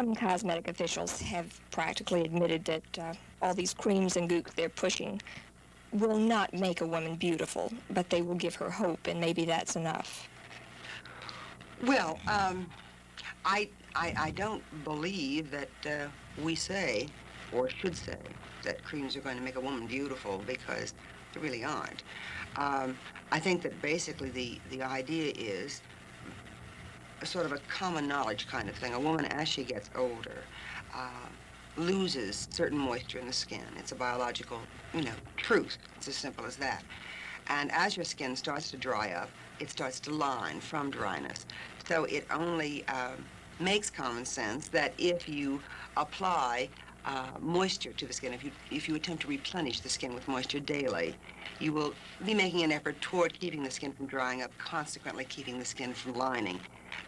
Some cosmetic officials have practically admitted that all these creams and gooks they're pushing will not make a woman beautiful, but they will give her hope, and maybe that's enough. Well, I don't believe that we say, or should say, that creams are going to make a woman beautiful, because they really aren't. I think that basically the idea is a sort of a common knowledge kind of thing. A woman, as she gets older, loses certain moisture in the skin. It's a biological, truth. It's as simple as that. And as your skin starts to dry up, it starts to line from dryness. So it only makes common sense that if you apply moisture to the skin, if you attempt to replenish the skin with moisture daily, you will be making an effort toward keeping the skin from drying up, consequently keeping the skin from lining.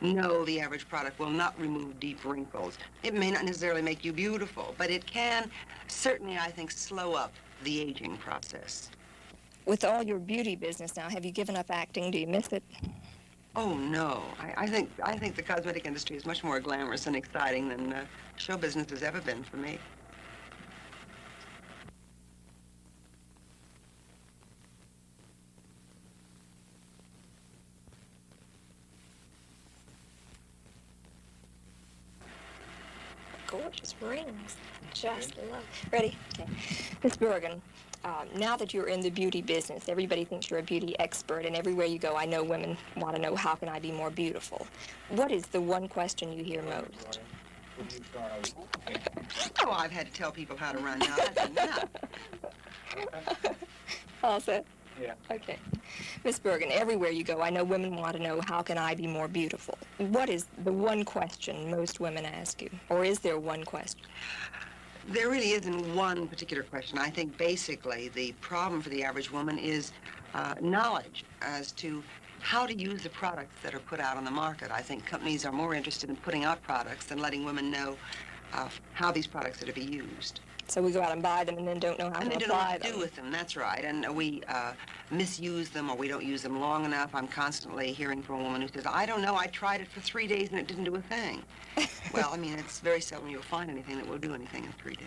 No, the average product will not remove deep wrinkles. It may not necessarily make you beautiful, but it can certainly, I think, slow up the aging process. With all your beauty business now, have you given up acting? Do you miss it? Oh, no. I think the cosmetic industry is much more glamorous and exciting than show business has ever been for me. Gorgeous rings. Just love. Ready? Okay. Miss Bergen, now that you're in the beauty business, everybody thinks you're a beauty expert, and everywhere you go, I know women want to know, how can I be more beautiful? What is the one question you hear most? Oh, I've had to tell people how to run now. That's enough. All set? Yeah. Okay. Miss Bergen, everywhere you go, I know women want to know, how can I be more beautiful? What is the one question most women ask you? Or is there one question? There really isn't one particular question. I think basically the problem for the average woman is knowledge as to how to use the products that are put out on the market. I think companies are more interested in putting out products than letting women know how these products are to be used. So we go out and buy them and then don't know how to apply them. And they don't know what to do with them, that's right. And we misuse them, or we don't use them long enough. I'm constantly hearing from a woman who says, I don't know, I tried it for 3 days and it didn't do a thing. Well, I mean, it's very seldom you'll find anything that will do anything in 3 days.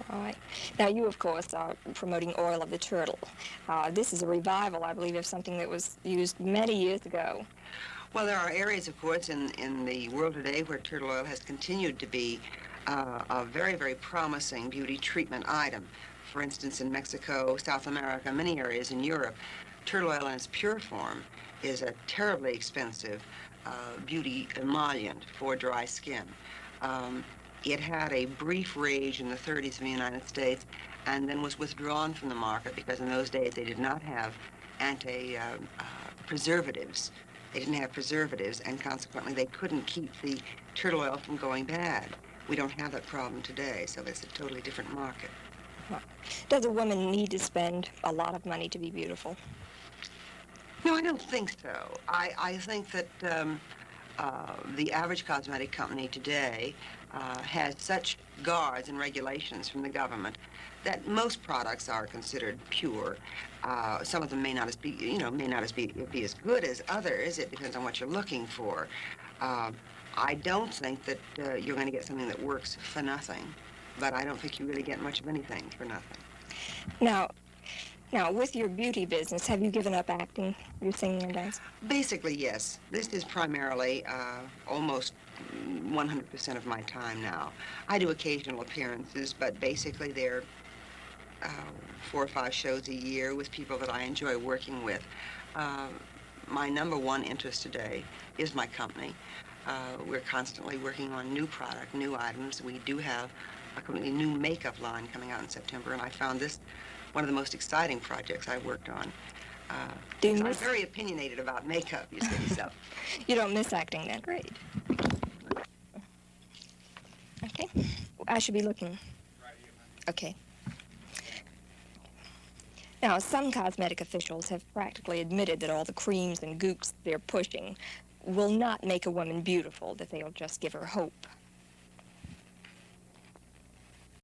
All right. Now, you, of course, are promoting oil of the turtle. This is a revival, I believe, of something that was used many years ago. Well, there are areas, of course, in the world today where turtle oil has continued to be a very, very promising beauty treatment item. For instance, in Mexico, South America, many areas in Europe, turtle oil in its pure form is a terribly expensive beauty emollient for dry skin. It had a brief rage in the 30s in the United States and then was withdrawn from the market because in those days they did not have preservatives. They didn't have preservatives, and consequently they couldn't keep the turtle oil from going bad. We don't have that problem today, so it's a totally different market. Does a woman need to spend a lot of money to be beautiful? No, I don't think so. I think that the average cosmetic company today has such guards and regulations from the government that most products are considered pure. Some of them may not be as good as others. It depends on what you're looking for. I don't think that you're going to get something that works for nothing, but I don't think you really get much of anything for nothing. Now, with your beauty business, have you given up acting, your singing and dancing? Basically, yes. This is primarily almost 100% of my time now. I do occasional appearances, but basically they're 4 or 5 shows a year with people that I enjoy working with. My number one interest today is my company. We're constantly working on new product, new items. We do have a completely new makeup line coming out in September, and I found this one of the most exciting projects I've worked on. I'm very opinionated about makeup, you see, so. You don't miss acting then? Great. Okay. I should be looking. Okay. Now, some cosmetic officials have practically admitted that all the creams and gooks they're pushing will not make a woman beautiful, that they'll just give her hope.